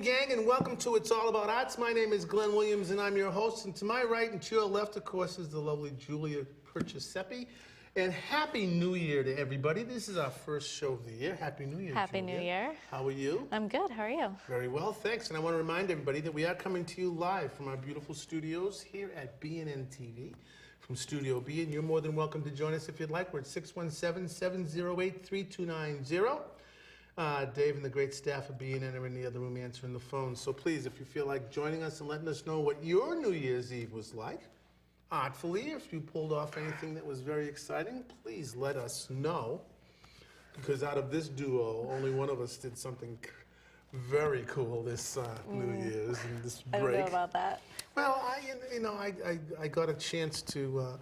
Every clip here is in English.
gang, and welcome to It's All About Arts. My name is Glenn Williams, and I'm your host. And to my right and to your left, of course, is the lovely Julia Perciasepe. And Happy New Year to everybody. This is our first show of the year. Happy New Year, Happy Julia. New Year. How are you? I'm good. How are you? Very well, thanks. And I want to remind everybody that we are coming to you live from our beautiful studios here at BNN-TV from Studio B. And you're more than welcome to join us if you'd like. We're at 617-708-3290. Dave and the great staff of BNN are in the other room answering the phone. So please, if you feel like joining us and letting us know what your New Year's Eve was like, artfully, if you pulled off anything that was very exciting, please let us know. Because out of this duo, only one of us did something very cool this New Year's and this break. I don't know about that. Well, I got a chance to.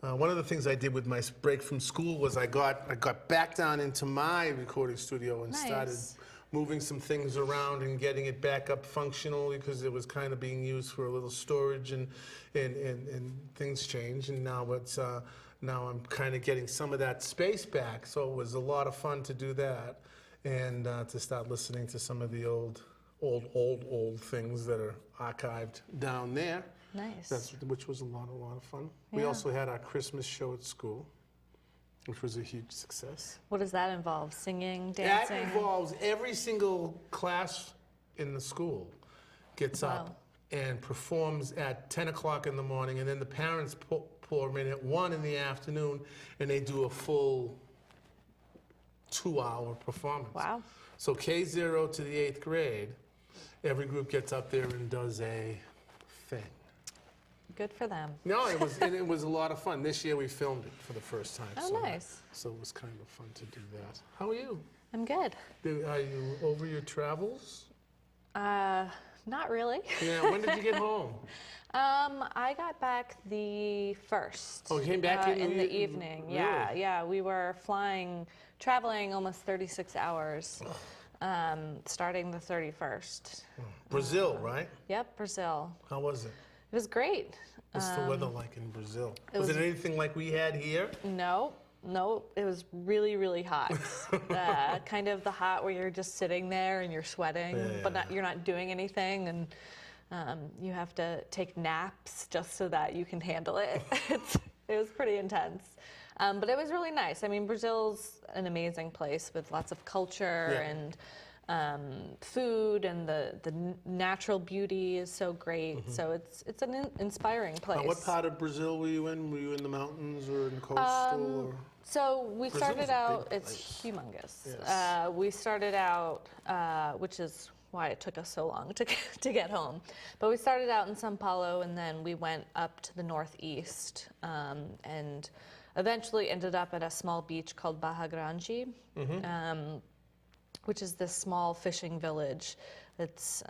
One of the things I did with my break from school was I got back down into my recording studio and started moving some things around and getting it back up functional because it was kind of being used for a little storage and things changed, and now it's now I'm kind of getting some of that space back. So it was a lot of fun to do that and to start listening to some of the old things that are archived down there. Nice. Which was a lot of fun. Yeah. We also had our Christmas show at school, which was a huge success. What does that involve? Singing, dancing? That involves every single class in the school gets up and performs at 10 o'clock in the morning, and then the parents pour them in at 1 in the afternoon, and they do a full 2-hour performance. Wow. So K0 to the 8th grade, every group gets up there and does a thing. Good for them. No, it was a lot of fun. This year we filmed it for the first time. Oh, nice. So it was kind of fun to do that. How are you? I'm good. Are you over your travels? Not really. Yeah, when did you get home? I got back the 1st. Oh, you came back in the evening. Really? Yeah. We were traveling almost 36 hours, starting the 31st. Brazil, right? Yep, Brazil. How was it? It was great. What's the weather like in Brazil? Was it anything like we had here? No, it was really, really hot. Kind of the hot where you're just sitting there and you're sweating, but you're not doing anything, and you have to take naps just so that you can handle it. It was pretty intense. But it was really nice. I mean, Brazil's an amazing place with lots of culture and food, and the natural beauty is so great. So it's an inspiring place. Now, what part of Brazil were you in? Were you in the mountains or in coastal? So we started out. It's humongous. Yes. We started out, which is why it took us so long to get home. But we started out in São Paulo, and then we went up to the northeast, and eventually ended up at a small beach called Barra Grande. Which is this small fishing village that's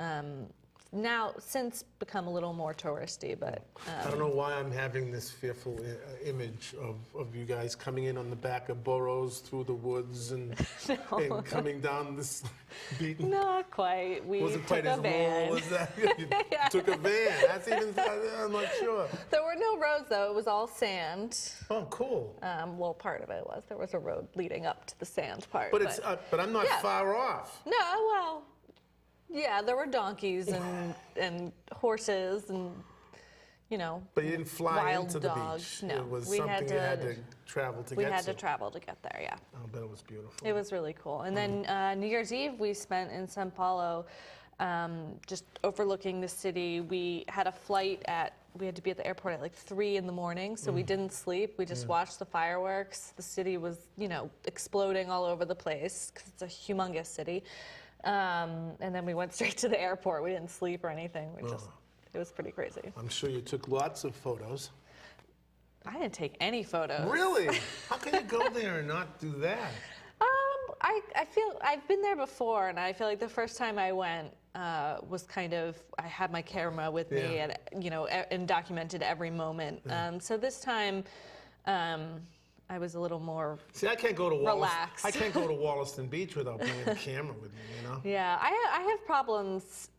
now since become a little more touristy, but... I don't know why I'm having this fearful image of you guys coming in on the back of burros through the woods and coming down this beat. Not quite. We wasn't quite as rural as that. You took a van. That's even, I'm not sure. There were no roads, though. It was all sand. Oh, cool. Well, part of it was. There was a road leading up to the sand part. But I'm not far off. No, well... Yeah, there were donkeys and horses and, But you didn't fly wild into dogs. the beach. No, It was something you had to travel to get to. We had to travel to get there, yeah. I bet it was beautiful. It was really cool. And then New Year's Eve we spent in São Paulo, just overlooking the city. We had a flight we had to be at the airport at like 3 in the morning, so we didn't sleep. We just watched the fireworks. The city was, exploding all over the place because it's a humongous city. And then we went straight to the airport. We didn't sleep or anything. It was pretty crazy. I'm sure you took lots of photos. I didn't take any photos. Really? How can you go there and not do that? I feel I've been there before, and I feel like the first time I went was kind of, I had my camera with me and, and documented every moment. So this time, I was a little more See, I can't go to relaxed. I can't go to Wollaston Beach without bringing a camera with me, Yeah, I have problems,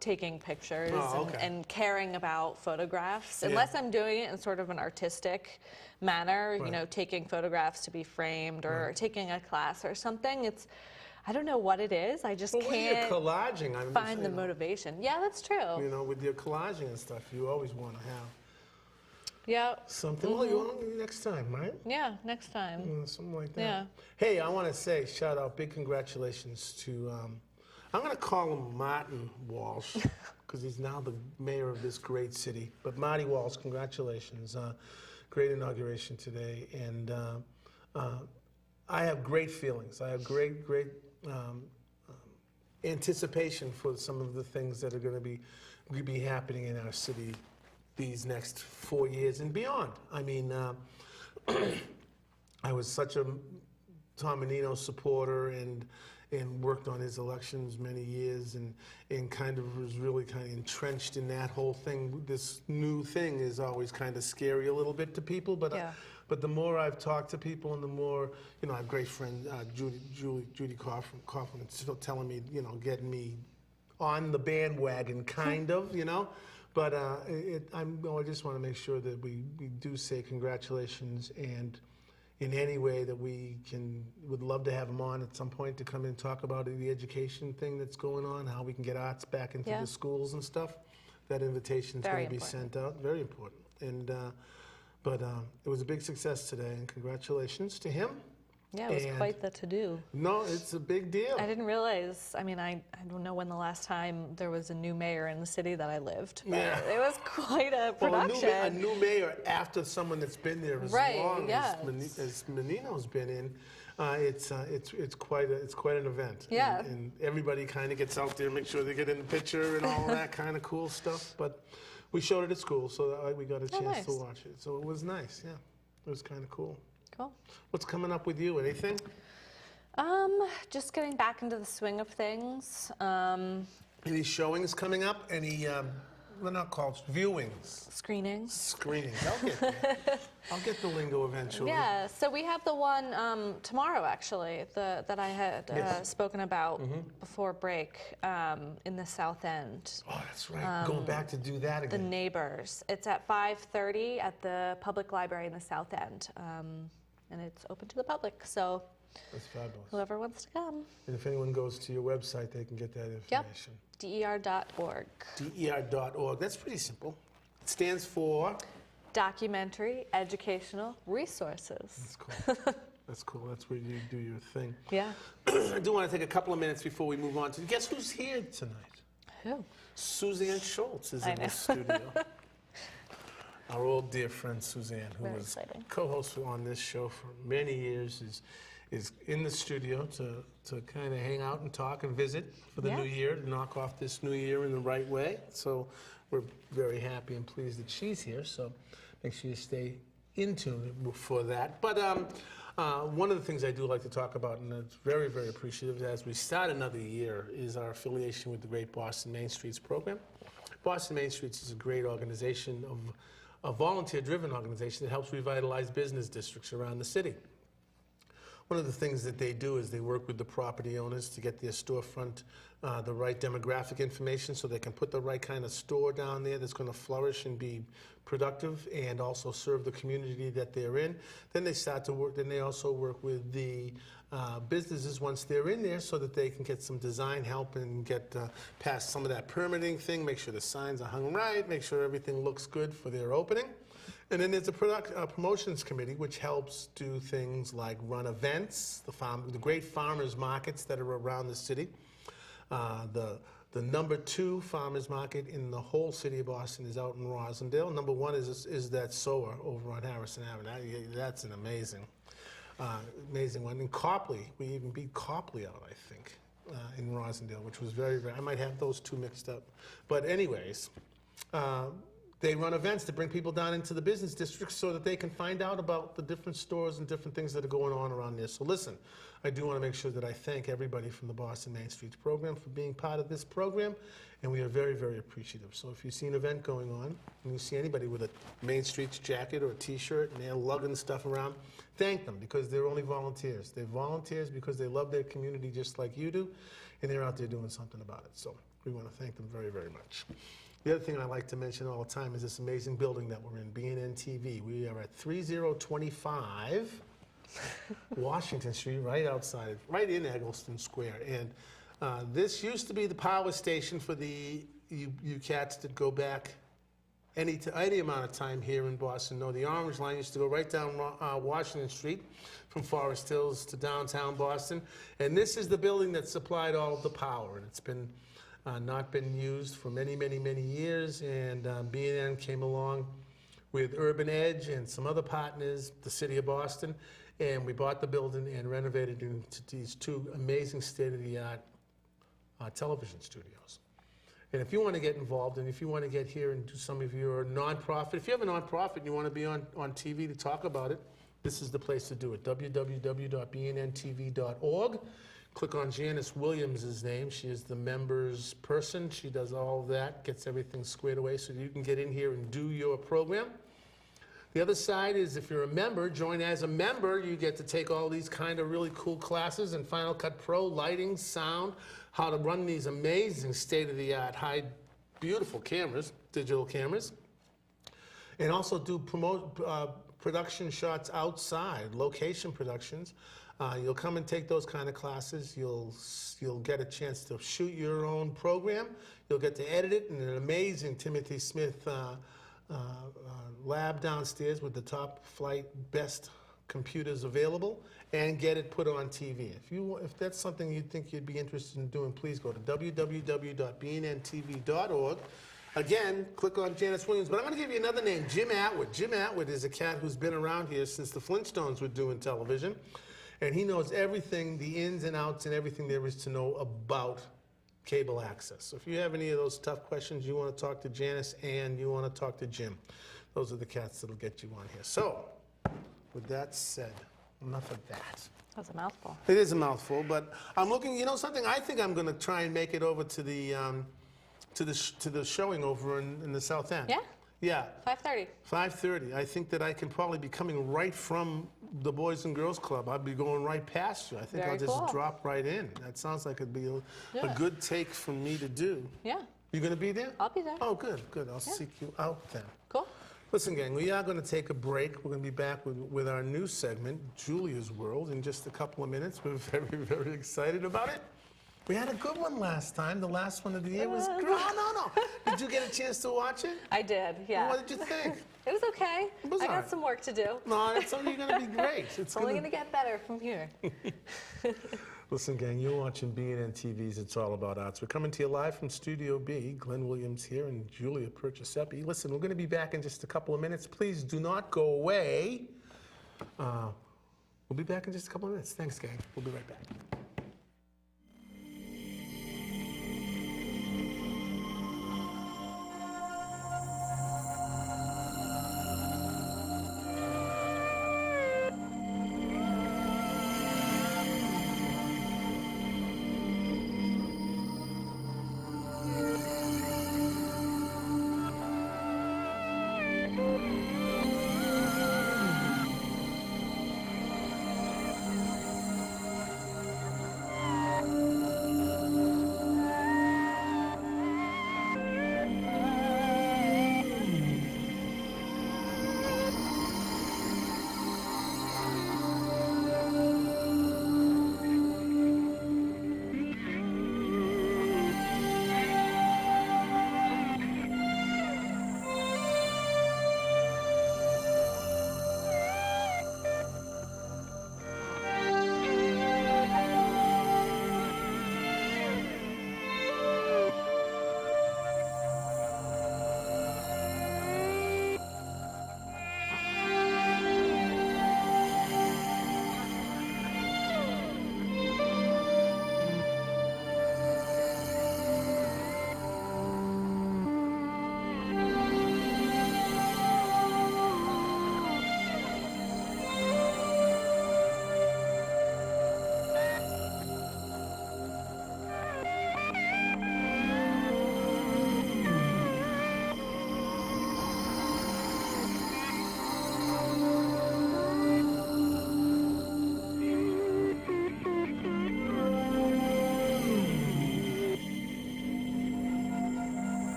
taking pictures and caring about photographs. Unless I'm doing it in sort of an artistic manner, taking photographs to be framed or taking a class or something. I don't know what it is. I just Well, when you're can't collaging, I'm find the motivation. Yeah, that's true. You know, with your collaging and stuff, you always want to have Yeah. something. Well, you want next time, right? Yeah, next time. Something like that. Yeah. Hey, I want to say, shout out, big congratulations to, I'm going to call him Martin Walsh, because he's now the mayor of this great city. But Marty Walsh, congratulations. Great inauguration today. And I have great feelings. I have great anticipation for some of the things that are going to be happening in our city these next 4 years and beyond. I mean, I was such a Tom Menino supporter and worked on his elections many years and kind of was really kind of entrenched in that whole thing. This new thing is always kind of scary a little bit to people, but but the more I've talked to people and the more, you know, I have a great friend, Judy Kaufman, still telling me, you know, getting me on the bandwagon, kind of, you know. But I just want to make sure that we do say congratulations, and in any way that we can, would love to have him on at some point to come in and talk about the education thing that's going on, how we can get arts back into the schools and stuff. That invitation's going to be sent out. Very important. And but it was a big success today, and congratulations to him. Yeah, it was quite the to-do. No, it's a big deal. I didn't realize, I mean, I don't know when the last time there was a new mayor in the city that I lived. But it was quite a production. Well, a new mayor after someone that's been there as long as Menino's been in, it's quite an event. Yeah. And everybody kind of gets out there, make sure they get in the picture and all that kind of cool stuff. But we showed it at school, so we got a chance to watch it. So it was nice, yeah. It was kind of cool. Cool. What's coming up with you? Anything? Just getting back into the swing of things. Any showings coming up? Any, they're not called viewings. Screenings. Screenings. I'll get the lingo eventually. Yeah. So we have the one tomorrow, actually, that I had spoken about before break in the South End. Oh, that's right. Going back to do that again. The Neighbors. It's at 5:30 at the Public Library in the South End, and it's open to the public. So. That's fabulous. Whoever wants to come. And if anyone goes to your website, they can get that information. Yep. DER.org. DER.org. That's pretty simple. It stands for? Documentary Educational Resources. That's cool. That's cool. That's where you do your thing. Yeah. I do want to take a couple of minutes before we move on to, guess who's here tonight? Who? Suzanne Schultz is in the studio. Our old dear friend Suzanne, who was co-host on this show for many years, is in the studio to kind of hang out and talk and visit for the new year, to knock off this new year in the right way. So we're very happy and pleased that she's here. So make sure you stay in tune for that. But one of the things I do like to talk about, and it's very, very appreciative as we start another year, is our affiliation with the Great Boston Main Streets program. Boston Main Streets is a great organization, a volunteer-driven organization that helps revitalize business districts around the city. One of the things that they do is they work with the property owners to get their storefront the right demographic information so they can put the right kind of store down there that's going to flourish and be productive and also serve the community that they're in. Then they start to work, then they also work with the businesses once they're in there so that they can get some design help and get past some of that permitting thing, make sure the signs are hung right, make sure everything looks good for their opening. And then there's a promotions committee, which helps do things like run events, the great farmers markets that are around the city. The number 2 farmers market in the whole city of Boston is out in Rosendale. Number 1 is that SOA over on Harrison Avenue. That's an amazing one. And Copley, we even beat Copley out, I think, in Rosendale, which was very, very, I might have those two mixed up. But anyways, they run events to bring people down into the business districts so that they can find out about the different stores and different things that are going on around there. So listen, I do want to make sure that I thank everybody from the Boston Main Streets program for being part of this program, and we are very, very appreciative. So if you see an event going on, and you see anybody with a Main Streets jacket or a t-shirt, and they're lugging stuff around, thank them, because they're only volunteers. They're volunteers because they love their community just like you do, and they're out there doing something about it. So we want to thank them very, very much. The other thing I like to mention all the time is this amazing building that we're in, BNN-TV. We are at 3025 Washington Street, right outside, right in Eggleston Square. And this used to be the power station for you cats that go back any amount of time here in Boston. No, the Orange Line used to go right down Washington Street from Forest Hills to downtown Boston. And this is the building that supplied all of the power. And it's been not been used for many, many, many years. And BNN came along with Urban Edge and some other partners, the city of Boston, and we bought the building and renovated it into these two amazing state-of-the-art television studios. And if you want to get involved, and if you want to get here and do some of your nonprofit, if you have a nonprofit and you want to be on TV to talk about it, this is the place to do it, www.bnntv.org. Click on Janice Williams' name. She is the members person. She does all of that, gets everything squared away so you can get in here and do your program. The other side is if you're a member, join as a member, you get to take all these kind of really cool classes in Final Cut Pro, lighting, sound, how to run these amazing state-of-the-art, beautiful cameras, digital cameras, and also do production shots outside, location productions. You'll come and take those kind of classes. You'll get a chance to shoot your own program. You'll get to edit it in an amazing Timothy Smith lab downstairs with the top flight best computers available, and get it put on TV. If that's something you think you'd be interested in doing, please go to www.bnntv.org. Again, click on Janice Williams, but I'm going to give you another name, Jim Atwood. Jim Atwood is a cat who's been around here since the Flintstones were doing television, and he knows everything, the ins and outs and everything there is to know about cable access. So if you have any of those tough questions, you want to talk to Janice and you want to talk to Jim, those are the cats that'll get you on here. So, with that said, enough of that. That's a mouthful. It is a mouthful, but I'm looking, you know something, I think I'm going to try and make it over to the showing over in the South End. Yeah? Yeah. 5:30. 5:30. I think that I can probably be coming right from the Boys and Girls Club. I'll be going right past you. I think Very I'll just cool. drop right in. That sounds like it'd be a Yeah. good take for me to do. Yeah, You going to be there? I'll be there. Oh, good, good. I'll seek you out then. Cool. Listen, gang, we are going to take a break. We're going to be back with our new segment, Julia's World, in just a couple of minutes. We're very, very excited about it. We had a good one last time. The last one of the year was great. Oh, no. Did you get a chance to watch it? I did, yeah. What did you think? It was okay. It was I all got right. some work to do. No, it's only going to be great. It's Only going to get better from here. Listen, gang, you're watching BNN-TV's It's All About Arts. We're coming to you live from Studio B. Glenn Williams here and Julia Perciasepe. Listen, we're going to be back in just a couple of minutes. Please do not go away. We'll be back in just a couple of minutes. Thanks, gang. We'll be right back.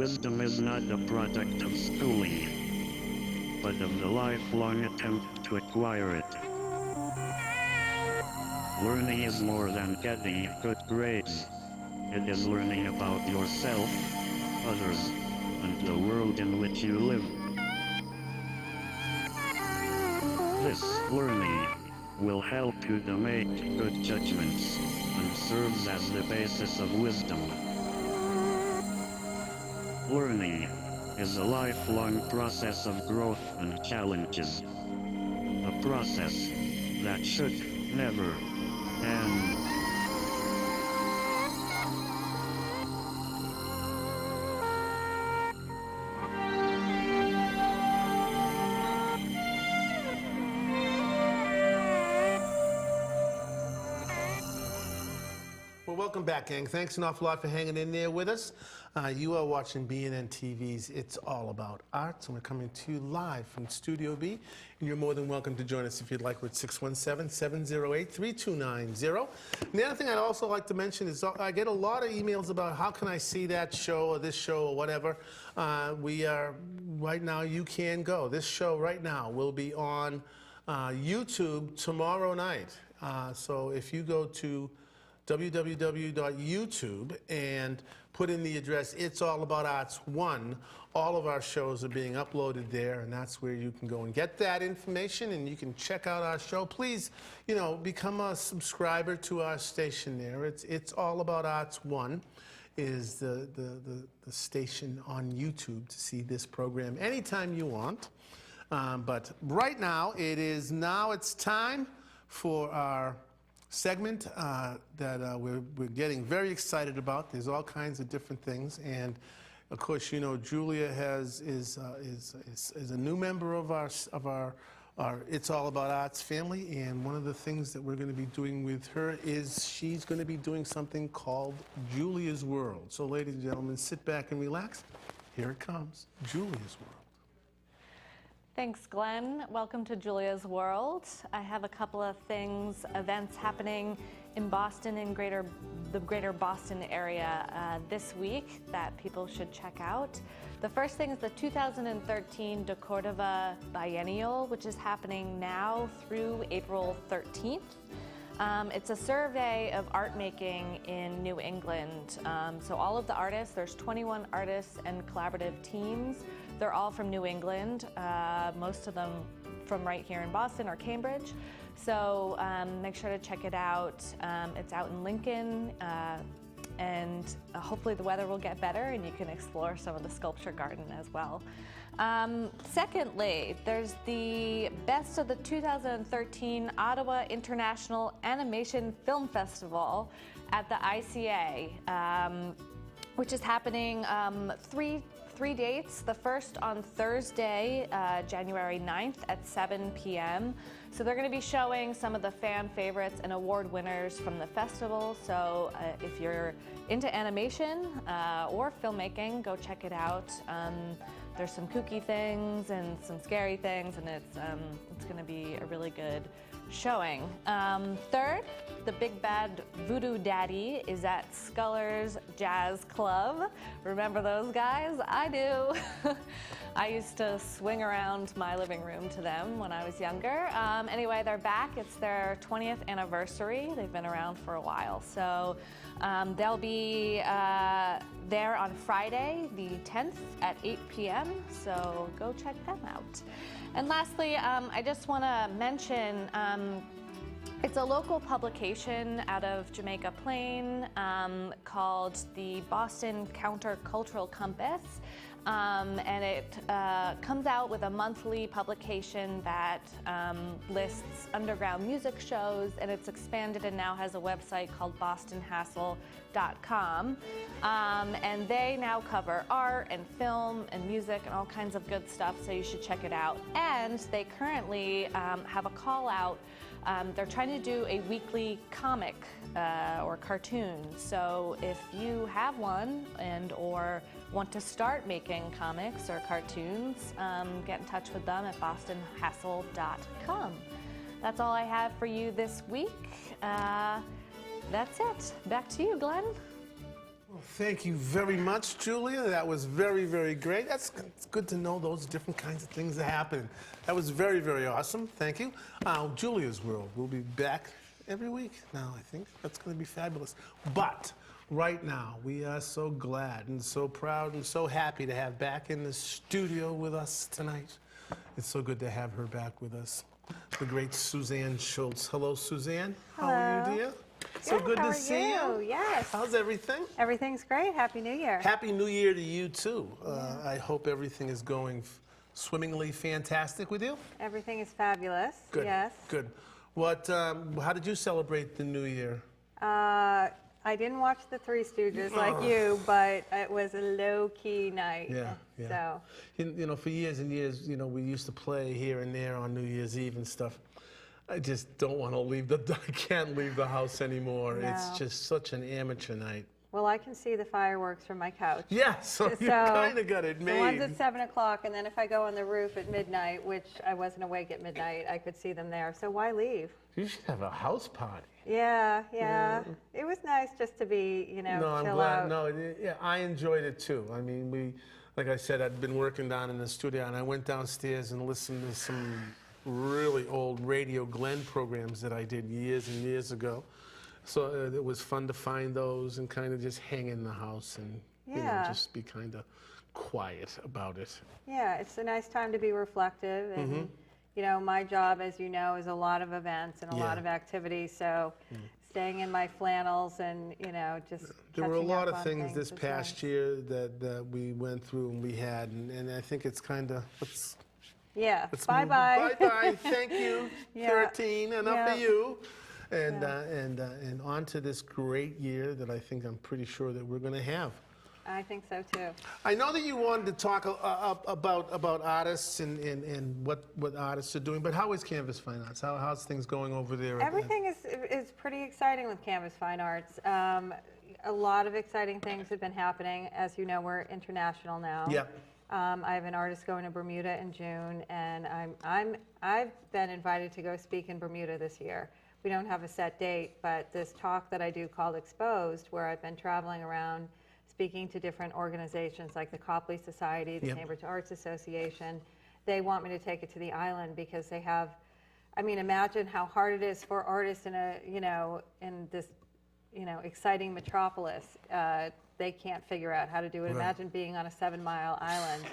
wisdom is not a product of schooling, but of the lifelong attempt to acquire it. Learning is more than getting good grades. It is learning about yourself, others, and the world in which you live. This learning will help you to make good judgments and serves as the basis of wisdom. Learning is a lifelong process of growth and challenges. A process that should never end. Well, welcome back, gang. Thanks an awful lot for hanging in there with us. You are watching BNN-TV's It's All About Arts, and we're coming to you live from Studio B. And you're more than welcome to join us if you'd like with 617-708-3290. And the other thing I'd also like to mention is I get a lot of emails about how can I see that show or this show or whatever. We are, right now, you can go. This show right now will be on YouTube tomorrow night. So if you go to www.youtube and put in the address It's All About Arts 1. All of our shows are being uploaded there, and that's where you can go and get that information, and you can check out our show. Please, you know, become a subscriber to our station there. It's All About Arts 1 is the station on YouTube to see this program anytime you want. But right now, it's time for our segment that we're getting very excited about. There's all kinds of different things, and of course, you know, Julia is a new member of our It's All About Arts family, and one of the things that we're going to be doing with her is she's going to be doing something called Julia's World. So, ladies and gentlemen, sit back and relax. Here it comes, Julia's World. Thanks, Glenn. Welcome to Julia's World. I have a couple of events happening in Boston and the greater Boston area this week that people should check out. The first thing is the 2013 De Cordova Biennial, which is happening now through April 13th. It's a survey of art making in New England. So all of the artists, there's 21 artists and collaborative teams. They're all from New England, most of them from right here in Boston or Cambridge. So make sure to check it out. It's out in Lincoln, and hopefully the weather will get better and you can explore some of the sculpture garden as well. Secondly, there's the Best of the 2013 Ottawa International Animation Film Festival at the ICA, which is happening three dates. The first on Thursday, January 9th at 7 p.m. So they're going to be showing some of the fan favorites and award winners from the festival. So if you're into animation or filmmaking, go check it out. There's some kooky things and some scary things, and it's going to be a really good showing. Third, the Big Bad Voodoo Daddy is at Scullers Jazz Club. Remember those guys? I do. I used to swing around my living room to them when I was younger. Anyway, they're back. It's their 20th anniversary. They've been around for a while. So they'll be there on Friday, the 10th at 8 p.m. So go check them out. And lastly, I just want to mention it's a local publication out of Jamaica Plain called the Boston Countercultural Compass. And it comes out with a monthly publication that lists underground music shows, and it's expanded and now has a website called bostonhassle.com. And they now cover art and film and music and all kinds of good stuff, so you should check it out. And they currently have a call out. They're trying to do a weekly comic or cartoon. So if you have one or want to start making comics or cartoons, get in touch with them at bostonhassle.com. That's all I have for you this week. That's it. Back to you, Glenn. Thank you very much, Julia. That was very, very great. It's good to know those different kinds of things that happen. That was very, very awesome. Thank you. Julia's World. We'll be back every week now, I think. That's going to be fabulous. But right now, we are so glad and so proud and so happy to have back in the studio with us tonight. It's so good to have her back with us. The great Suzanne Schultz. Hello, Suzanne. Hello. How are you, dear? So good how to are see you. Yes. How's everything? Everything's great. Happy New Year. Happy New Year to you, too. I hope everything is going swimmingly fantastic with you. Everything is fabulous. Good. Yes. Good. What? How did you celebrate the New Year? I didn't watch the Three Stooges like you, but it was a low-key night. Yeah, yeah. So. You know, for years and years, you know, we used to play here and there on New Year's Eve and stuff. I just don't want to leave I can't leave the house anymore. No. It's just such an amateur night. Well, I can see the fireworks from my couch. Yeah, so you kind of got it made. The ones at 7 o'clock, and then if I go on the roof at midnight, which I wasn't awake at midnight, I could see them there. So why leave? You should have a house party. Yeah. It was nice just to be, you know, No, I'm chill glad. out. No, yeah, I enjoyed it too. I mean, like I said, I'd been working down in the studio, and I went downstairs and listened to some really old Radio Glen programs that I did years and years ago. So it was fun to find those and kind of just hang in the house and you know, just be kind of quiet about it. Yeah, it's a nice time to be reflective. And, you know, my job, as you know, is a lot of events and a lot of activities. So staying in my flannels and, you know, just There were a lot catching up of on things this is past nice. year that we went through and we had, and I think it's kind of, Yeah, let's bye-bye. Bye-bye, thank you, Yeah. 13, enough of Yeah. you. And on to this great year that I think I'm pretty sure that we're going to have. I think so, too. I know that you wanted to talk about artists and what artists are doing, but how is Canvas Fine Arts? How's things going over there? Everything is pretty exciting with Canvas Fine Arts. A lot of exciting things have been happening. As you know, we're international now. Yeah. I have an artist going to Bermuda in June, and I've been invited to go speak in Bermuda this year. We don't have a set date, but this talk that I do called Exposed, where I've been traveling around speaking to different organizations like the Copley Society, the Cambridge Arts Association, they want me to take it to the island because they have, I mean, imagine how hard it is for artists in a, you know, in this, you know, exciting metropolis. They can't figure out how to do it. Right. Imagine being on a 7-mile island.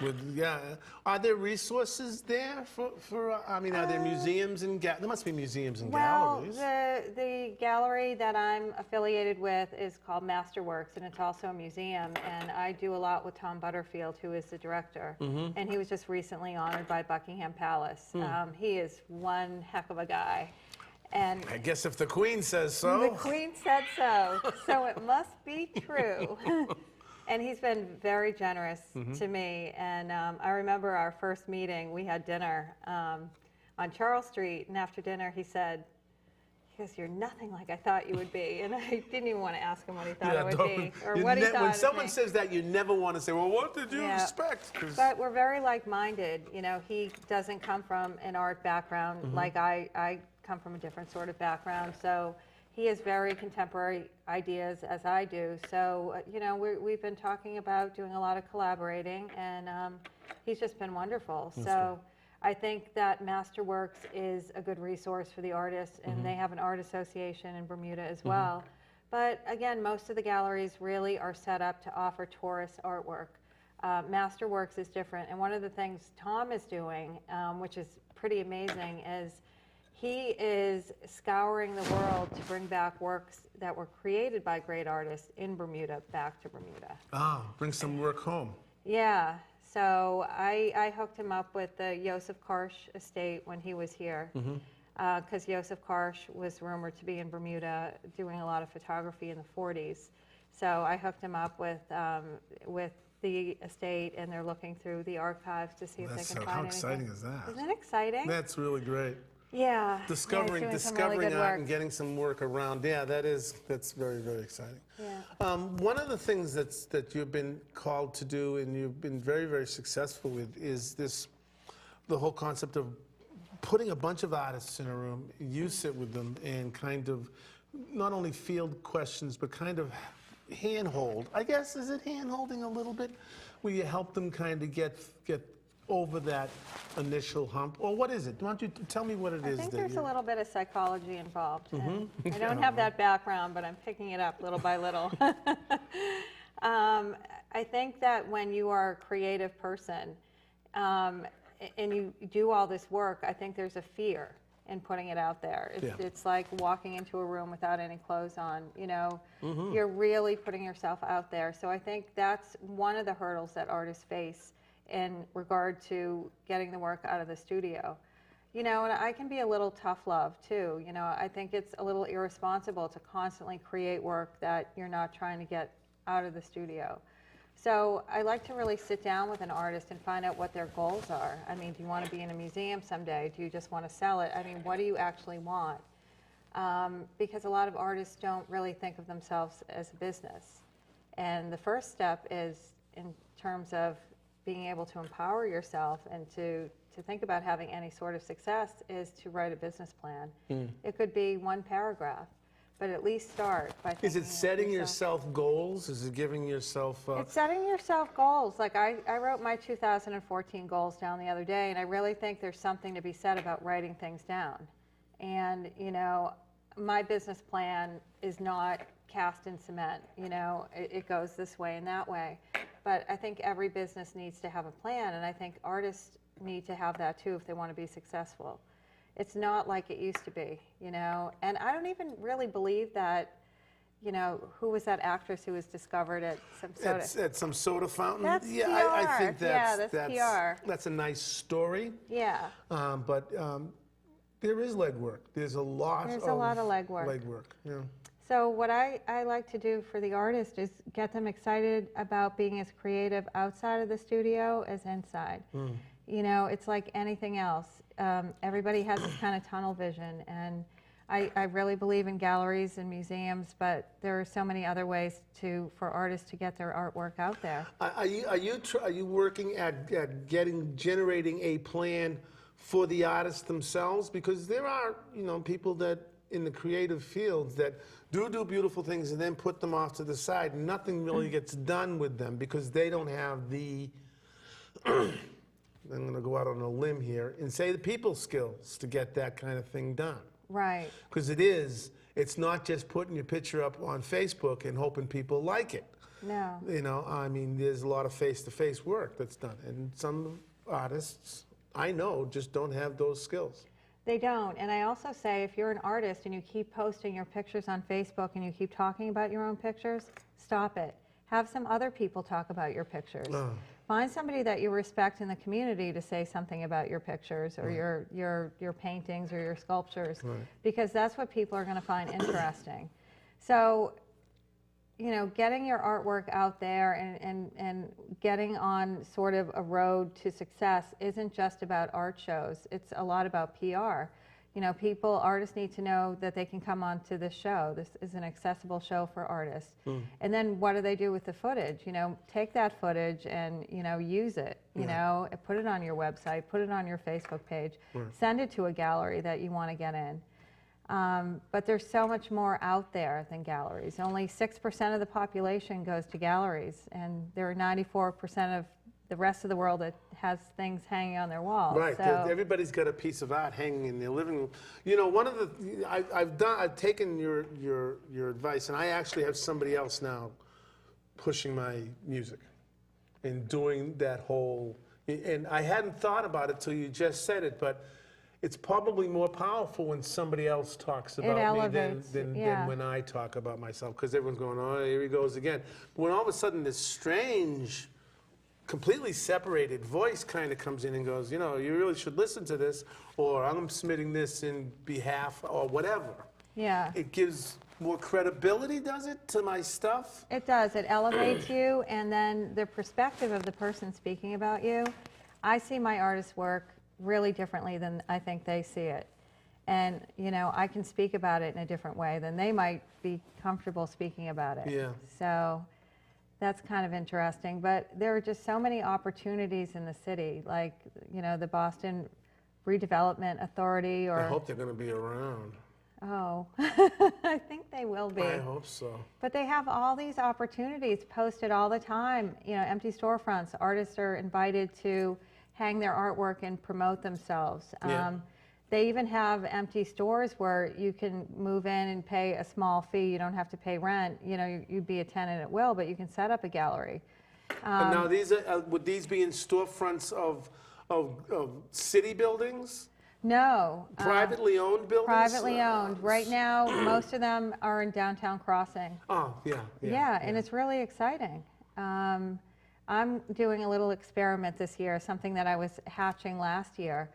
Are there resources there for I mean, are there museums and there must be museums and Well, galleries. the gallery that I'm affiliated with is called Masterworks, and it's also a museum. And I do a lot with Tom Butterfield, who is the director. And he was just recently honored by Buckingham Palace. He is one heck of a guy. And I guess if the Queen says so. the Queen said so, so it must be true. And he's been very generous to me. And I remember our first meeting, we had dinner on Charles Street, and after dinner he said, "You're nothing like I thought you would be." And I didn't even want to ask him what he thought I would be, or what he thought When of someone me. says that, you never want to say, well, what did you expect? 'Cause But we're very like-minded. You know, he doesn't come from an art background like I come from a different sort of background. So he has very contemporary ideas, as I do. So, you know, we've been talking about doing a lot of collaborating, and he's just been wonderful. So I think that Masterworks is a good resource for the artists, and they have an art association in Bermuda as well. But again, most of the galleries really are set up to offer tourist artwork. Masterworks is different, and one of the things Tom is doing, which is pretty amazing, is he is scouring the world to bring back works that were created by great artists in Bermuda back to Bermuda. Oh, bring some work home. Yeah, so I hooked him up with the Joseph Karsh estate when he was here, because Joseph Karsh was rumored to be in Bermuda doing a lot of photography in the 40s. So I hooked him up with the estate, and they're looking through the archives to see if they can find anything. How exciting is that? Isn't it exciting? That's really great. Yeah. Discovering yeah, he's doing some really good art work. and getting some work around. Yeah, that's very, very exciting. Yeah. One of the things that you've been called to do and you've been very, very successful with is the whole concept of putting a bunch of artists in a room, you sit with them and kind of not only field questions, but kind of handhold. I guess, is it hand-holding a little bit? Where you help them kind of get over that initial hump? Or what is it? Why don't you tell me what it is? I think there's a little bit of psychology involved. And I Yeah. don't have that background, but I'm picking it up little by little. I think that when you are a creative person and you do all this work, I think there's a fear in putting it out there. It's like walking into a room without any clothes on, you know. You're really putting yourself out there. So I think that's one of the hurdles that artists face in regard to getting the work out of the studio. You know, and I can be a little tough love too. You know, I think it's a little irresponsible to constantly create work that you're not trying to get out of the studio. So I like to really sit down with an artist and find out what their goals are. I mean, do you want to be in a museum someday? Do you just want to sell it? I mean, what do you actually want? Because a lot of artists don't really think of themselves as a business. And the first step is, in terms of being able to empower yourself and to think about having any sort of success, is to write a business plan. It could be one paragraph, but at least start by thinking Is it setting yourself goals? Is it giving yourself... It's setting yourself goals. Like I wrote my 2014 goals down the other day, and I really think there's something to be said about writing things down. And, you know, my business plan is not cast in cement. You know, it goes this way and that way. But I think every business needs to have a plan, and I think artists need to have that too if they want to be successful. It's not like it used to be, you know, and I don't even really believe that, you know, who was that actress who was discovered at some soda? At some soda fountain? That's yeah, PR. I think that's PR. That's a nice story. Yeah. But there is legwork. There's a lot of legwork. Yeah. So what I like to do for the artist is get them excited about being as creative outside of the studio as inside. You know, it's like anything else. Everybody has this kind of tunnel vision, and I really believe in galleries and museums, but there are so many other ways for artists to get their artwork out there. Are you working at generating a plan for the artists themselves? Because there are, you know, people that in the creative fields that do beautiful things and then put them off to the side. Nothing really gets done with them because they don't have the I'm going to go out on a limb here and say the people skills to get that kind of thing done. Right. Because it's not just putting your picture up on Facebook and hoping people like it. No. You know, I mean, there's a lot of face-to-face work that's done. And some artists, I know, just don't have those skills. They don't. And I also say, if you're an artist and you keep posting your pictures on Facebook and you keep talking about your own pictures, stop it. Have some other people talk about your pictures. Find somebody that you respect in the community to say something about your pictures or your paintings or your sculptures, because that's what people are going to find interesting. So, you know, getting your artwork out there and getting on sort of a road to success isn't just about art shows. It's a lot about PR. You know, artists need to know that they can come onto this show. This is an accessible show for artists. And then what do they do with the footage? You know, take that footage and, you know, use it, you know, put it on your website, put it on your Facebook page, send it to a gallery that you want to get in. But there's so much more out there than galleries. Only 6% of the population goes to galleries, and there are 94% of the rest of the world that has things hanging on their walls. Right. So Everybody's got a piece of art hanging in their living room. You know, one of the I've taken your advice, and I actually have somebody else now pushing my music and doing that whole. And I hadn't thought about it till you just said it, but it's probably more powerful when somebody else talks about me than when I talk about myself, because everyone's going, oh, here he goes again. But when all of a sudden this strange, completely separated voice kind of comes in and goes, you know, you really should listen to this, or I'm submitting this in behalf, or whatever. yeah. It gives more credibility, does it, to my stuff? It does. It elevates you, and then the perspective of the person speaking about you. I see my artist's work really differently than I think they see it. And, you know, I can speak about it in a different way than they might be comfortable speaking about it. Yeah. So that's kind of interesting. But there are just so many opportunities in the city, like, you know, the Boston Redevelopment Authority, or I hope they're going to be around. Oh, I think they will be. I hope so. But they have all these opportunities posted all the time. You know, empty storefronts. Artists are invited to hang their artwork and promote themselves. Yeah. They even have empty stores where you can move in and pay a small fee. You don't have to pay rent. You know, you'd be a tenant at will, but you can set up a gallery. And now these are, would these be in storefronts of city buildings? No. Privately owned buildings? Privately owned. Right now, most of them are in downtown Crossing. Oh, yeah. Yeah, and it's really exciting. I'm doing a little experiment this year, something that I was hatching last year,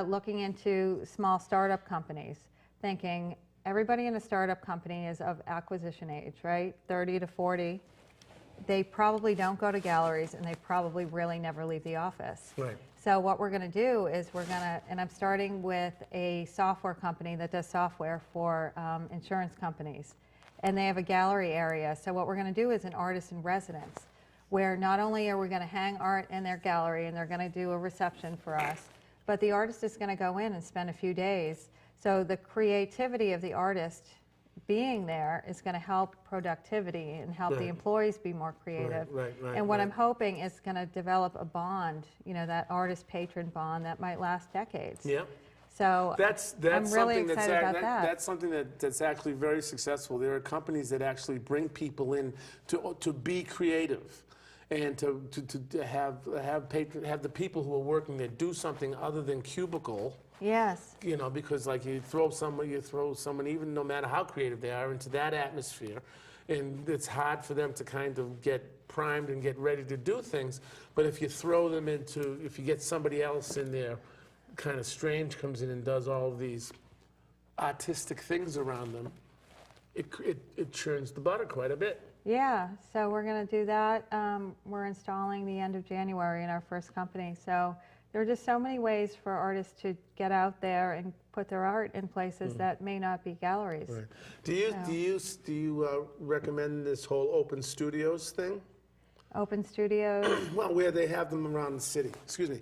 looking into small startup companies, thinking everybody in a startup company is of acquisition age, right? 30 to 40. They probably don't go to galleries, and they probably really never leave the office. Right. So what we're going to do is and I'm starting with a software company that does software for insurance companies, and they have a gallery area. So what we're going to do is an artist in residence, where not only are we going to hang art in their gallery and they're going to do a reception for us, but the artist is going to go in and spend a few days. So the creativity of the artist being there is going to help productivity and help the employees be more creative. Right, and what I'm hoping is going to develop a bond, you know, that artist-patron bond that might last decades. Yeah. So That's I'm really something excited about that. That's something that's actually very successful. There are companies that actually bring people in to be creative, and to have the people who are working there do something other than cubicle. Yes. You know, because like you throw someone, even no matter how creative they are, into that atmosphere, and it's hard for them to kind of get primed and get ready to do things. But if you throw them if you get somebody else in there, kind of strange, comes in and does all of these artistic things around them, it churns the butter quite a bit. Yeah, so we're going to do that. We're installing the end of January in our first company. So there are just so many ways for artists to get out there and put their art in places that may not be galleries. Right. Do you recommend this whole open studios thing? Open studios. Well, where they have them around the city. Excuse me.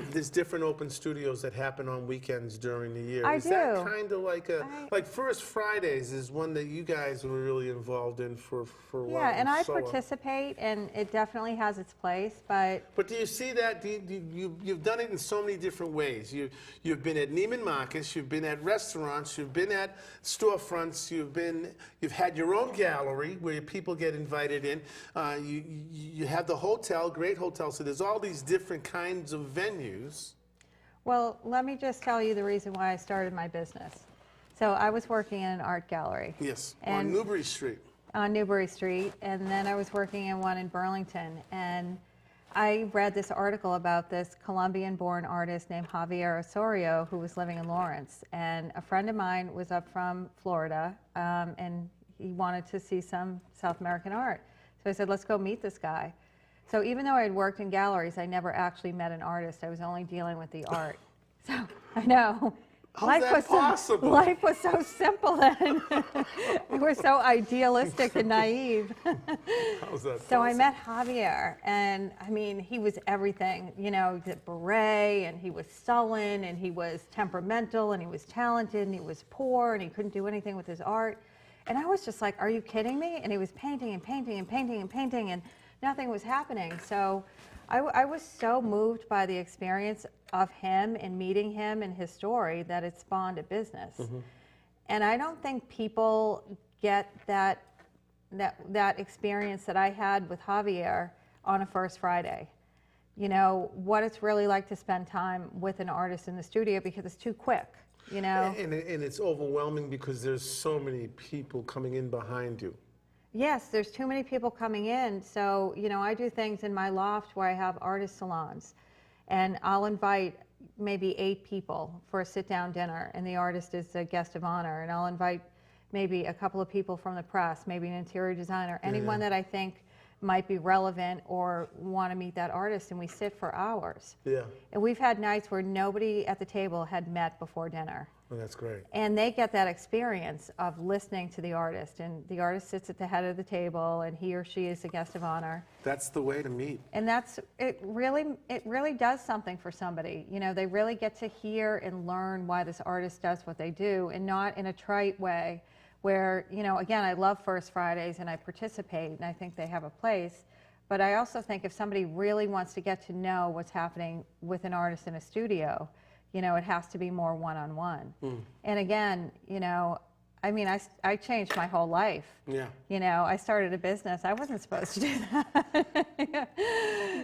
There's different open studios that happen on weekends during the year. Is that kind of like like First Fridays is one that you guys were really involved in for a while? Yeah, and I participate, and it definitely has its place, but do you see that? You've done it in so many different ways. You've been at Neiman Marcus, you've been at restaurants, you've been at storefronts, you've had your own gallery where people get invited in. You have the hotel, great hotel. So there's all these different kinds of venues. Well, let me just tell you the reason why I started my business. So I was working in an art gallery. Yes, on Newbury Street. On Newbury Street, and then I was working in one in Burlington, and I read this article about this Colombian-born artist named Javier Osorio who was living in Lawrence, and a friend of mine was up from Florida, and he wanted to see some South American art. So I said, let's go meet this guy. So even though I had worked in galleries, I never actually met an artist. I was only dealing with the art. So I know. How's that possible? Life was so simple then. We were so idealistic and naive. How's that So possible? I met Javier, and I mean, he was everything. You know, he did beret, and he was sullen, and he was temperamental, and he was talented, and he was poor, and he couldn't do anything with his art. And I was just like, are you kidding me? And he was painting and painting and painting and painting, and nothing was happening. So I was so moved by the experience of him and meeting him and his story that it spawned a business. And I don't think people get that experience that I had with Javier on a First Friday. You know, what it's really like to spend time with an artist in the studio, because it's too quick, you know. And it's overwhelming because there's so many people coming in behind you. Yes, there's too many people coming in. So, you know, I do things in my loft where I have artist salons, and I'll invite maybe 8 people for a sit-down dinner, and the artist is a guest of honor, and I'll invite maybe a couple of people from the press, maybe an interior designer, anyone that I think might be relevant or want to meet that artist, and we sit for hours. Yeah. And we've had nights where nobody at the table had met before dinner. Well, that's great. And they get that experience of listening to the artist, and the artist sits at the head of the table, and he or she is the guest of honor. That's the way to meet. And it really does something for somebody. You know, they really get to hear and learn why this artist does what they do, and not in a trite way where, you know, again, I love First Fridays and I participate and I think they have a place. But I also think if somebody really wants to get to know what's happening with an artist in a studio, you know, it has to be more one-on-one. And again, you know, I mean, I changed my whole life. Yeah. You know, I started a business. I wasn't supposed to do that.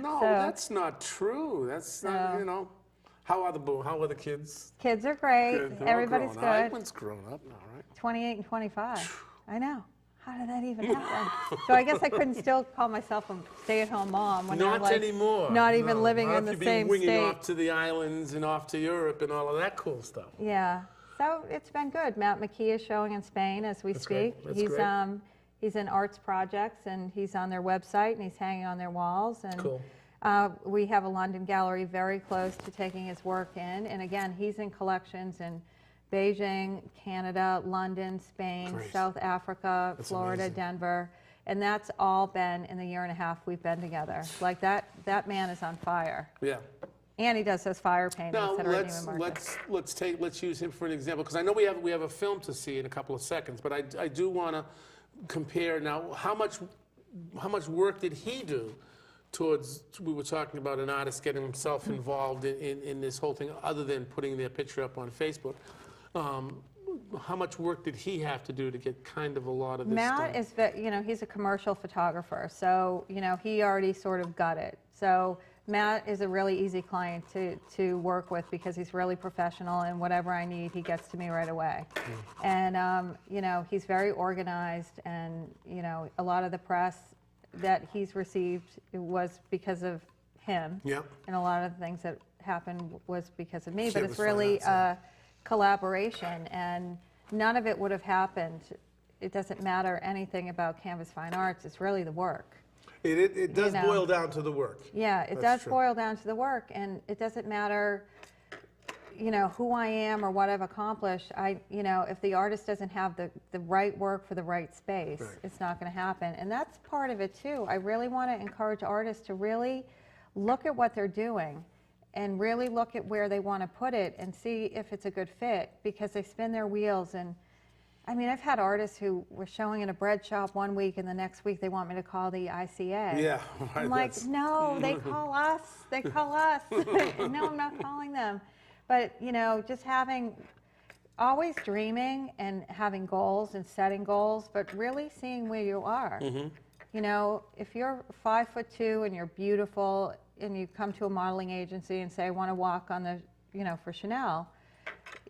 No, that's not true. That's not, you know. How are the kids? Kids are great. Good. Everybody's good. Everyone's grown up now, right? 28 and 25. I know. How did that even happen? So I guess I couldn't still call myself a stay-at-home mom when Not I'm like anymore. not even living Not in the if you've same been winging state. off to the islands and off to Europe and all of that cool stuff. Yeah. So it's been good. Matt McKee is showing in Spain as we speak. Great. That's great. He's in arts projects, and he's on their website, and he's hanging on their walls. And Cool. we have a London gallery very close to taking his work in. And again, he's in collections in Beijing, Canada, London, Spain, Great. South Africa, That's Florida, amazing. Denver. And that's all been in the year and a half we've been together. Like that man is on fire. Yeah. And he does those fire paintings Now that are in Neiman Marcus. let's use him for an example, because I know we have a film to see in a couple of seconds, but I do want to compare now. How much work did he do towards? We were talking about an artist getting himself involved in this whole thing, other than putting their picture up on Facebook. How much work did he have to do to get kind of a lot of this Matt done? is, you know, he's a commercial photographer, so, you know, he already sort of got it. So Matt is a really easy client to work with because he's really professional, and whatever I need, he gets to me right away. And, you know, he's very organized, and, you know, a lot of the press that he's received was because of him. Yeah. And a lot of the things that happened was because of me, but Canvas it's really Fine Arts, collaboration, and none of it would have happened. It doesn't matter anything about Canvas Fine Arts. It's really the work. It does you know. boil down to the work. Yeah, it That's does true. boil down to the work, and it doesn't matter, you know, who I am or what I've accomplished. You know, if the artist doesn't have the right work for the right space, Right. it's not going to happen. And that's part of it too. I really want to encourage artists to really look at what they're doing and really look at where they want to put it and see if it's a good fit, because they spin their wheels. And I mean, I've had artists who were showing in a bread shop one week, and the next week they want me to call the ICA. Yeah, right. I'm like, no, they call us. They call us. No, I'm not calling them. But, you know, just always dreaming and having goals and setting goals, but really seeing where you are. You know, if you're 5'2" and you're beautiful, and you come to a modeling agency and say, I want to walk on the, you know, for Chanel,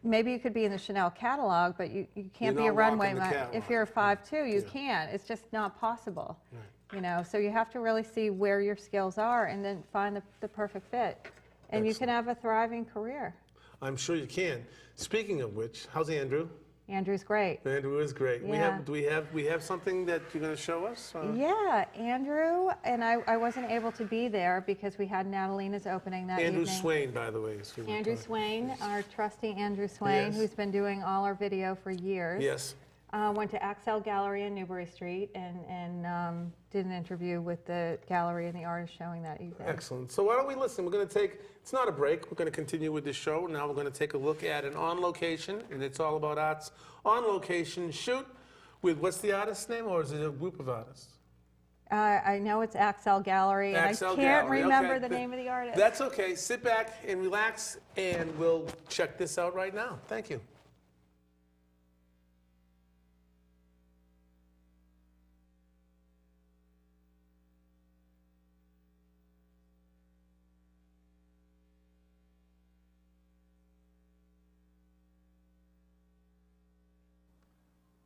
maybe you could be in the Chanel catalog, but you can't You're be a not runway walking the model. catwalk. If you're a 5'2", you can't. It's just not possible. You know, so you have to really see where your skills are and then find the perfect fit. And you can have a thriving career. I'm sure you can. Speaking of which, how's Andrew? Andrew's great. Andrew is great. Yeah. Do we have something that you're going to show us? Yeah, Andrew, and I wasn't able to be there because we had Natalina's opening that Andrew evening. Swain, by the way. Is who we're Andrew talking- Swain, our trusty Andrew Swain, Yes. who's been doing all our video for years. Yes. Went to Axel Gallery in Newbury Street and did an interview with the gallery and the artist showing that evening. Excellent. So why don't we listen? We're going to take, it's not a break. We're going to continue with this show. Now we're going to take a look at an on-location, and it's all about arts, on-location shoot with, what's the artist's name, or is it a group of artists? I know it's Axel Gallery, and Axel I can't Gallery, remember okay. the name of the artist. That's okay. Sit back and relax, and we'll check this out right now. Thank you.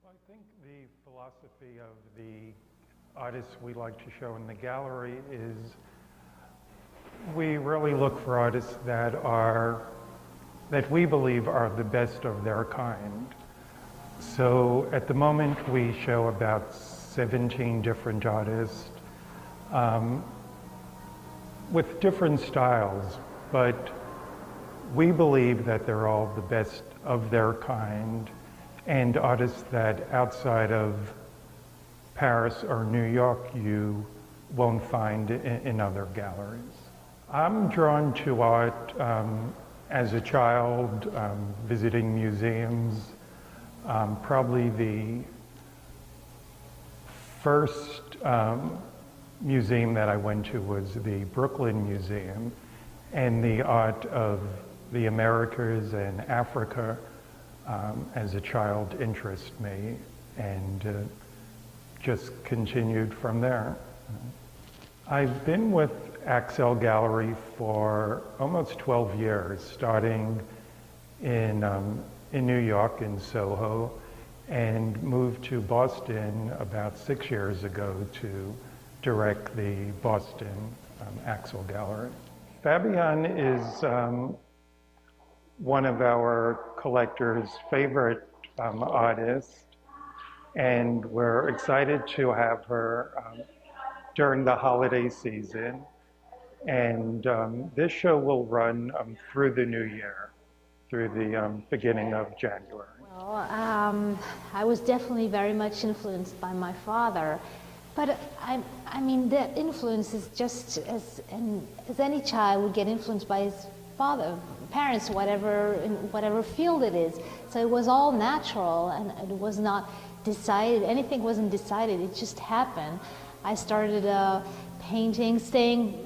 I think the philosophy of the artists we like to show in the gallery is we really look for artists that we believe are the best of their kind. So at the moment we show about 17 different artists with different styles, but we believe that they're all the best of their kind, and artists that outside of Paris or New York you won't find in other galleries. I'm drawn to art as a child, visiting museums. Probably the first museum that I went to was the Brooklyn Museum, and the art of the Americas and Africa as a child interested me, and just continued from there. I've been with Axel Gallery for almost 12 years, starting in New York, in Soho, and moved to Boston about 6 years ago to direct the Boston Axel Gallery. Fabian is one of our collector's favorite artists, and we're excited to have her during the holiday season. And this show will run through the new year, through the beginning of January. Well, I was definitely very much influenced by my father, but I mean, that influence is just as any child would get influenced by his parents, in whatever field it is. So it was all natural, and it was not decided. Anything wasn't decided. It just happened. I started painting, staying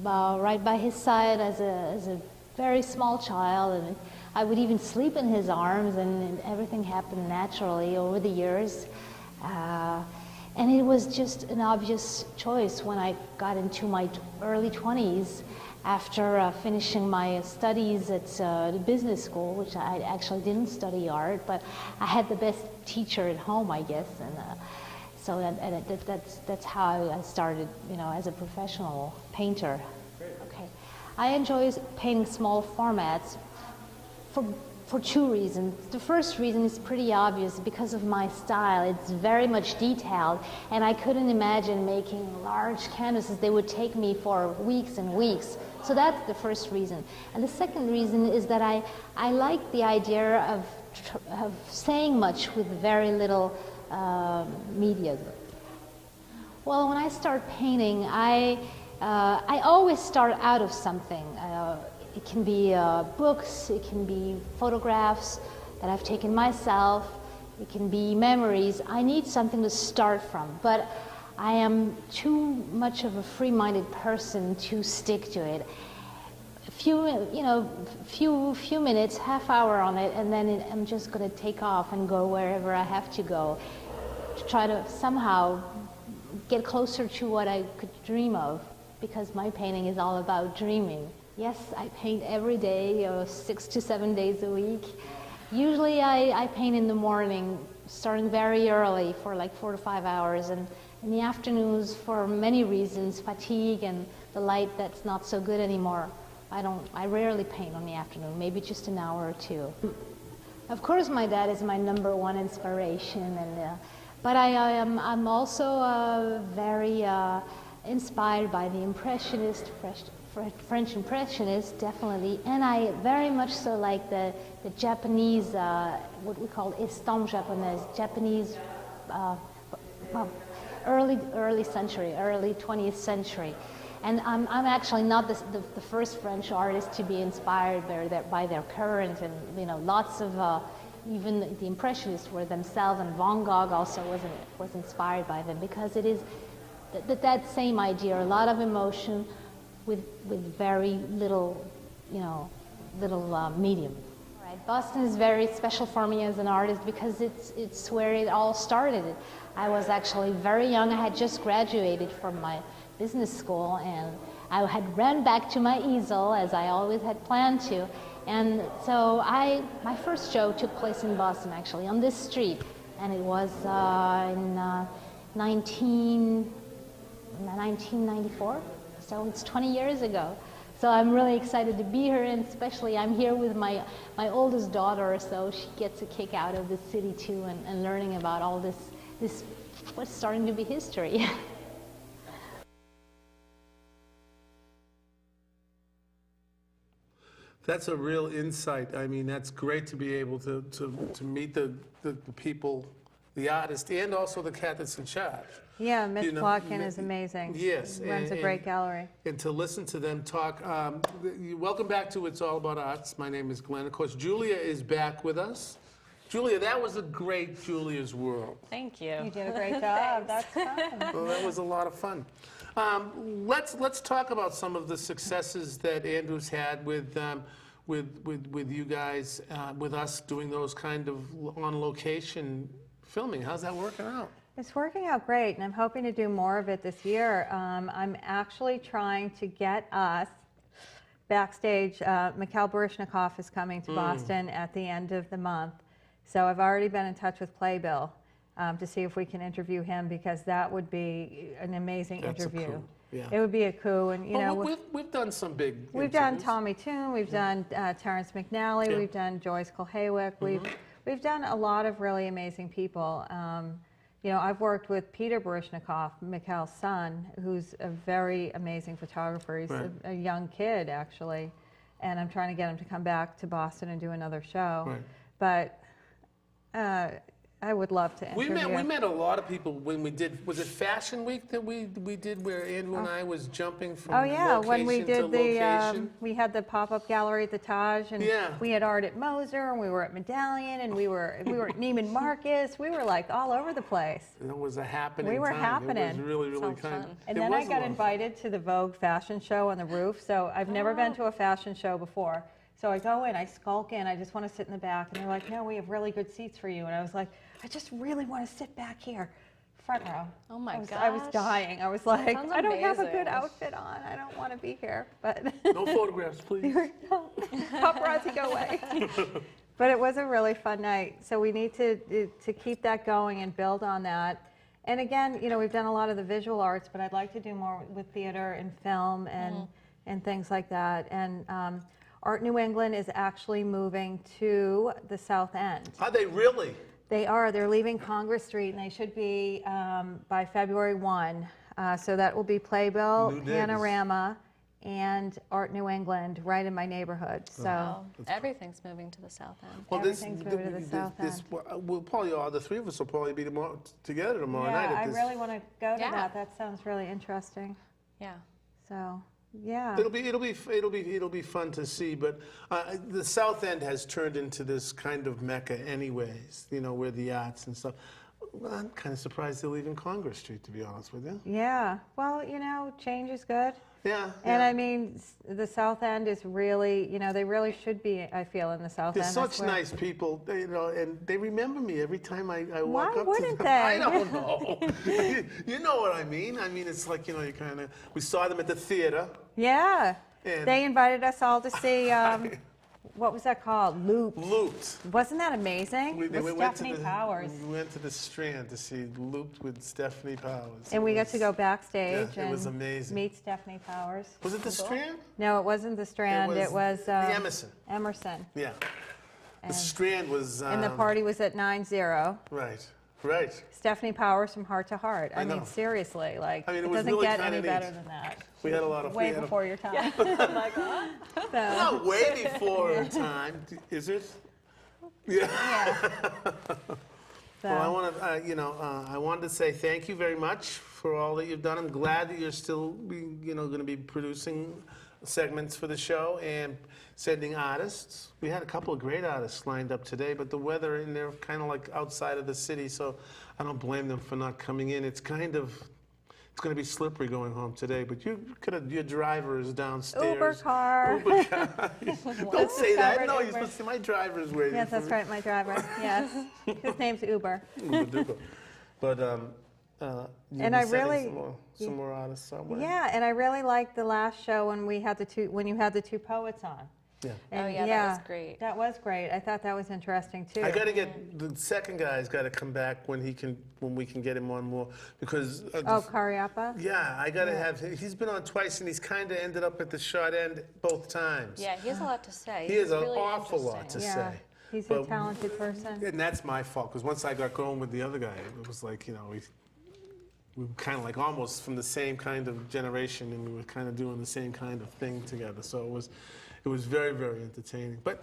right by his side as a very small child, and I would even sleep in his arms, and everything happened naturally over the years. And it was just an obvious choice when I got into my early 20s, after finishing my studies at the business school, which I actually didn't study art, but I had the best teacher at home, I guess, and so that's how I started, you know, as a professional painter. Okay, I enjoy painting small formats for two reasons. The first reason is pretty obvious because of my style. It's very much detailed, and I couldn't imagine making large canvases. They would take me for weeks and weeks. So that's the first reason. And the second reason is that I like the idea of saying much with very little media. Well, when I start painting, I always start out of something. It can be books, it can be photographs that I've taken myself, it can be memories. I need something to start from, but I am too much of a free-minded person to stick to it. A few minutes, half hour on it, and then I'm just going to take off and go wherever I have to go to try to somehow get closer to what I could dream of, because my painting is all about dreaming. Yes, I paint every day, 6 to 7 days a week. Usually I paint in the morning, starting very early for like 4 to 5 hours, and in the afternoons, for many reasons, fatigue and the light that's not so good anymore, I rarely paint on the afternoon, maybe just an hour or two. Of course, my dad is my #1 inspiration, and but I'm also very inspired by the French Impressionists, definitely, and I very much so like the Japanese, what we call estampes japonaises, Japanese, early 20th century. And I'm actually not the first French artist to be inspired by their current, and you know, lots of even the Impressionists were themselves, and Van Gogh also was inspired by them, because it is that same idea, a lot of emotion with very little, you know, medium. Right. Boston is very special for me as an artist because it's where it all started. I was actually very young. I had just graduated from my business school, and I had ran back to my easel, as I always had planned to. And so my first show took place in Boston, actually, on this street, and it was in 1994. So it's 20 years ago. So I'm really excited to be here, and especially I'm here with my oldest daughter, so she gets a kick out of the city too, and learning about all this what's starting to be history. That's a real insight. I mean, that's great to be able to meet the people, the artist, and also the cat that's in charge. Yeah, Mitch You know, Plotkin is amazing. Yes. Runs a great gallery. And to listen to them talk. Welcome back to It's All About Arts. My name is Glenn. Of course, Julia is back with us. Julia, that was a great Julia's World. Thank you. You did a great job. That's fun. Well, that was a lot of fun. Let's talk about some of the successes that Andrew's had with you guys, with us doing those kind of on-location filming. How's that working out? It's working out great, and I'm hoping to do more of it this year. I'm actually trying to get us backstage. Mikhail Baryshnikov is coming to Boston at the end of the month. So I've already been in touch with Playbill to see if we can interview him, because that would be an amazing That's a interview. coup, yeah. It would be a coup, and you know, We've done some big we've done interviews. Tommy Tune, we've done Terrence McNally, Yeah. we've done Joyce Kulhaywick, we've done a lot of really amazing people. You know, I've worked with Peter Baryshnikov, Mikhail's son, who's a very amazing photographer. He's Right. a young kid, actually, and I'm trying to get him to come back to Boston and do another show. Right. But I would love to We interview. met a lot of people when we did, was it Fashion Week that we did where Andrew and I was jumping from Oh yeah, location when we to did the, location? we had the pop-up gallery at the Taj, and Yeah. we had art at Moser, and we were at Medallion, and we were at Neiman Marcus. We were like all over the place. It was a happening We were time. It happening. was really, really Sounds kind of. fun. And it then I was a got lot of fun. invited to the Vogue fashion show on the roof. So I've never been to a fashion show before. So I go in, I skulk in, I just want to sit in the back. And they're like, no, we have really good seats for you. And I was like, I just really want to sit back here, front row. Oh my I was gosh. dying. I was like, Sounds I don't have a good amazing. outfit on. I don't want to be here. But No photographs, please. paparazzi, go away. But it was a really fun night. So we need to keep that going and build on that. And again, you know, we've done a lot of the visual arts, but I'd like to do more with theater and film and things like that. And Art New England is actually moving to the South End. Are they really? They are. They're leaving Congress Street, and they should be by February 1. So that will be Playbill, New digs. Panorama, and Art New England right in my neighborhood. So. Oh, everything's moving to the south end. Well, Everything's moving to the South End. We'll probably all the three of us will probably be together tomorrow night Yeah, at I this. really want to go to Yeah. that. That sounds really interesting. Yeah. So, yeah. It'll be fun to see, but the South End has turned into this kind of mecca, anyways. You know, where the arts and stuff. Well, I'm kind of surprised they're leaving Congress Street, to be honest with you. Yeah. Well, you know, change is good. Yeah. And yeah. I mean, the South End is really, you know, they really should be, I feel, in the South They're End. such That's where- nice people, you know, and they remember me every time I walk Why up wouldn't to them. they? I don't know. You know what I mean? I mean, it's like, you know, you kind of, we saw them at the theater. Yeah. And- They invited us all to see, what was that called? Looped. Looped. That amazing? With Stephanie Powers. We went to the Strand to see Looped with Stephanie Powers. And we got got to go backstage yeah, it was and amazing. meet Stephanie Powers. Was it the Strand? No, it wasn't the Strand. It was the Emerson. Emerson. Yeah. The And- Strand was. And the party was at 9-0. Right. Right. Stephanie Powers from Heart to Heart. I know. mean, seriously, like, I mean, it it was doesn't really get kinda any neat. better than that. We had a lot of. Way we had a- before your time. So, Not way before our time, is it? Yeah. so, Well, I want to, I wanted to say thank you very much for all that you've done. I'm glad that you're still, going to be producing segments for the show and sending artists. We had a couple of great artists lined up today, but the weather, and they're kind of like outside of the city, so I don't blame them for not coming in. It's going to be slippery going home today, but your driver is downstairs. Uber car. Uber car. Don't say that. discovered No, you're Uber. supposed to say my driver is waiting Yes, for that's me. right, my driver. Yes. His name's Uber. Uber duper. But you'll And be I sending really- some more artists somewhere. Yeah, and I really liked the last show when you had the two poets on. Yeah. Oh, And yeah, that was great. That was great. I thought that was interesting too. I got to get the second guy's got to come back when we can get him on more because. Oh, Cariappa? Yeah, I got to have. He's been on twice and he's kind of ended up at the short end both times. Yeah, he has a lot to say. He has He's an really awful lot to interesting. Yeah. say. He's a But- talented person. And that's my fault because once I got going with the other guy, it was like we were kind of like almost from the same kind of generation, and we were kind of doing the same kind of thing together. So it was very, very entertaining. But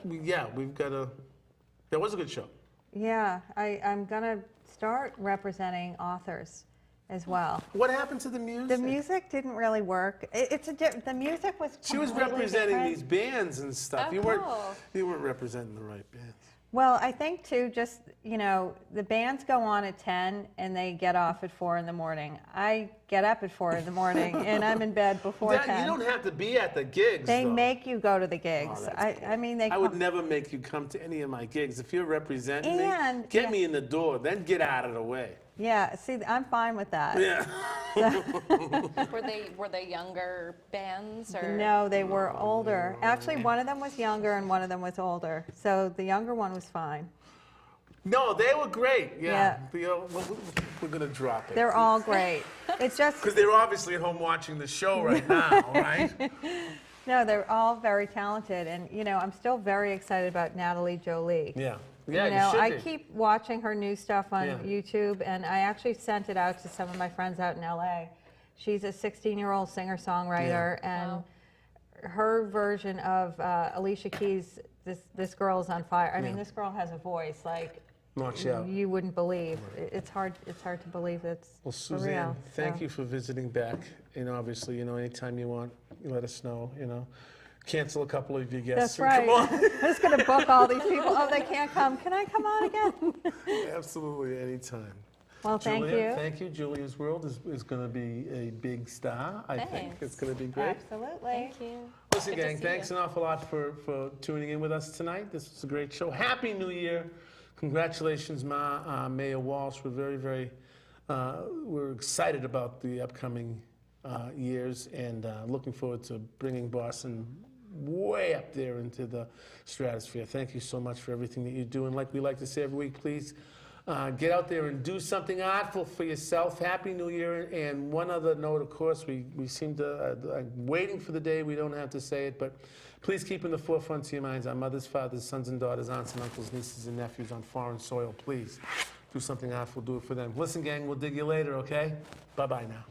that was a good show. Yeah, I'm going to start representing authors as well. What happened to the music? The music didn't really work. The music was She was completely representing different. these bands and stuff. Oh, You cool. weren't representing the right bands. Well, I think too, just, the bands go on at 10 and they get off at 4 in the morning. I get up at 4 in the morning and I'm in bed before 10. You don't have to be at the gigs, They though. make you go to the gigs. that's cool. I mean, they I would never make you come to any of my gigs. If you're representing me, And- get yeah. me in the door, then get out of the way. Yeah, see, I'm fine with that. Yeah. Were they younger bands or? No, they were older. Actually, one of them was younger and one of them was older. So the younger one was fine. No, they were great. Yeah. Yeah. We're going to drop it. They're all great. It's just, Because they're obviously at home watching the show right now, right? no, they're all very talented. And, I'm still very excited about Natalie Jolie. Yeah. Yeah, you should I be. keep watching her new stuff on Yeah. YouTube, and I actually sent it out to some of my friends out in LA. She's a 16-year-old singer-songwriter, and Wow. her version of Alicia Keys' This Girl's on Fire. I mean, Yeah. this girl has a voice like Watch out. you wouldn't believe. It's hard to believe it's Well, for Suzanne, real. thank So- you for visiting back. And obviously, anytime you want, you let us know, Cancel a couple of your guests. That's right. Come on. I'm just going to book all these people. Oh, they can't come. Can I come on again? Absolutely, anytime. Well, thank Julia, you. Thank you. Julia's World is going to be a big star, I think. Thanks. It's going to be great. Absolutely. Thank you. Listen, Good to gang, see thanks you. an awful lot for tuning in with us tonight. This was a great show. Happy New Year. Congratulations, Mayor Walsh. We're very, very, we're excited about the upcoming years and looking forward to bringing Boston way up there into the stratosphere. Thank you so much for everything that you do. And like we like to say every week, please get out there and do something artful for yourself. Happy New Year. And one other note, of course, we seem to, I'm waiting for the day we don't have to say it, but please keep in the forefront of your minds our mothers, fathers, sons and daughters, aunts and uncles, nieces and nephews on foreign soil. Please do something artful, do it for them. Listen, gang, we'll dig you later, okay? Bye-bye now.